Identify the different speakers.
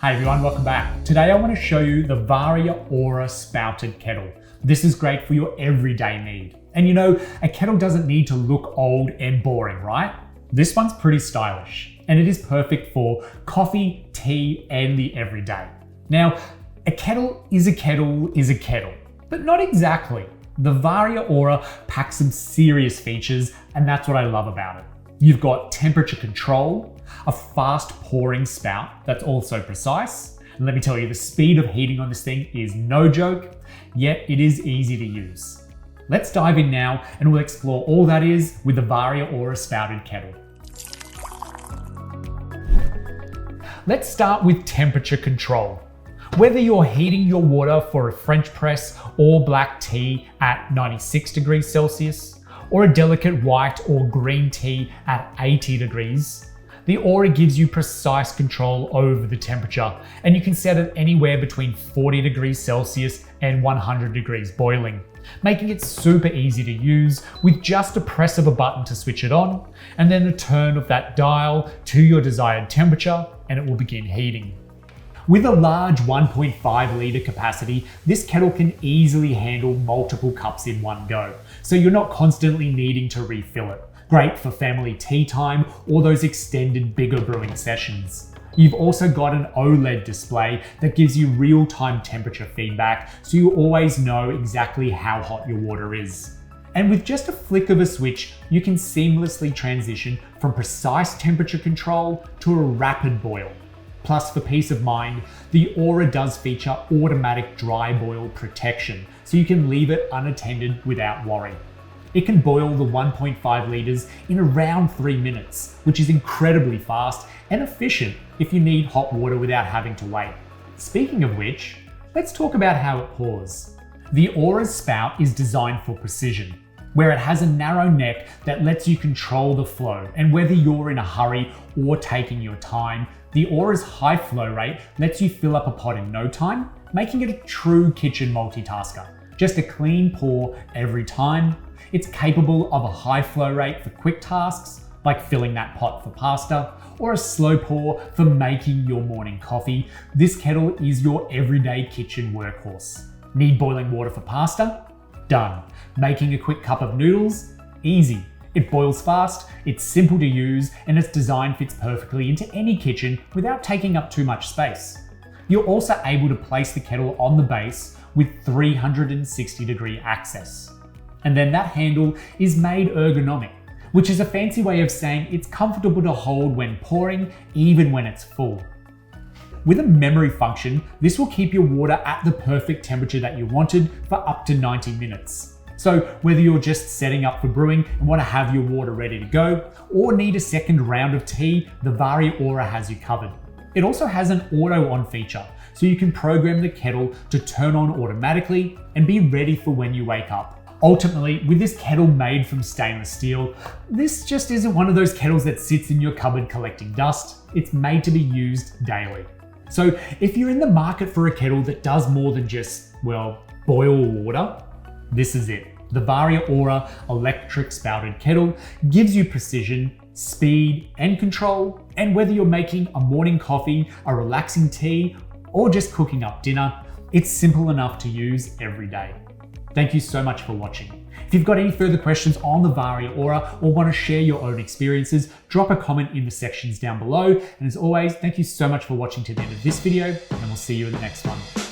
Speaker 1: Hi everyone, welcome back. Today I want to show you the Varia Aura spouted kettle. This is great for your everyday need. And you know, a kettle doesn't need to look old and boring, right? This one's pretty stylish, and it is perfect for coffee, tea, and the everyday. Now, a kettle is a kettle is a kettle, but not exactly. The Varia Aura packs some serious features, and that's what I love about it. You've got temperature control, a fast pouring spout that's also precise. And let me tell you, the speed of heating on this thing is no joke, yet it is easy to use. Let's dive in now and we'll explore all that is with the Varia Aura spouted kettle. Let's start with temperature control. Whether you're heating your water for a French press or black tea at 96 degrees Celsius, or a delicate white or green tea at 80 degrees, the Aura gives you precise control over the temperature, and you can set it anywhere between 40 degrees Celsius and 100 degrees boiling, making it super easy to use with just a press of a button to switch it on, and then a turn of that dial to your desired temperature, and it will begin heating. With a large 1.5 litre capacity, this kettle can easily handle multiple cups in one go, so you're not constantly needing to refill it. Great for family tea time or those extended bigger brewing sessions. You've also got an OLED display that gives you real-time temperature feedback, so you always know exactly how hot your water is. And with just a flick of a switch, you can seamlessly transition from precise temperature control to a rapid boil. Plus, for peace of mind, the Aura does feature automatic dry boil protection, so you can leave it unattended without worry. It can boil the 1.5 litres in around 3 minutes, which is incredibly fast and efficient if you need hot water without having to wait. Speaking of which, let's talk about how it pours. The Aura's spout is designed for precision, where it has a narrow neck that lets you control the flow, and whether you're in a hurry or taking your time, the Aura's high flow rate lets you fill up a pot in no time, making it a true kitchen multitasker. Just a clean pour every time. It's capable of a high flow rate for quick tasks, like filling that pot for pasta, or a slow pour for making your morning coffee. This kettle is your everyday kitchen workhorse. Need boiling water for pasta? Done. Making a quick cup of noodles? Easy. It boils fast, it's simple to use, and its design fits perfectly into any kitchen without taking up too much space. You're also able to place the kettle on the base with 360-degree access. And then that handle is made ergonomic, which is a fancy way of saying it's comfortable to hold when pouring, even when it's full. With a memory function, this will keep your water at the perfect temperature that you wanted for up to 90 minutes. So whether you're just setting up for brewing and want to have your water ready to go, or need a second round of tea, the Varia Aura has you covered. It also has an auto on feature, so you can program the kettle to turn on automatically and be ready for when you wake up. Ultimately, with this kettle made from stainless steel, this just isn't one of those kettles that sits in your cupboard collecting dust. It's made to be used daily. So if you're in the market for a kettle that does more than just, well, boil water, this is it. The Varia Aura electric spouted kettle gives you precision, speed, and control. And whether you're making a morning coffee, a relaxing tea, or just cooking up dinner, it's simple enough to use every day. Thank you so much for watching. If you've got any further questions on the Varia Aura or want to share your own experiences, drop a comment in the sections down below. And as always, thank you so much for watching to the end of this video, and we'll see you in the next one.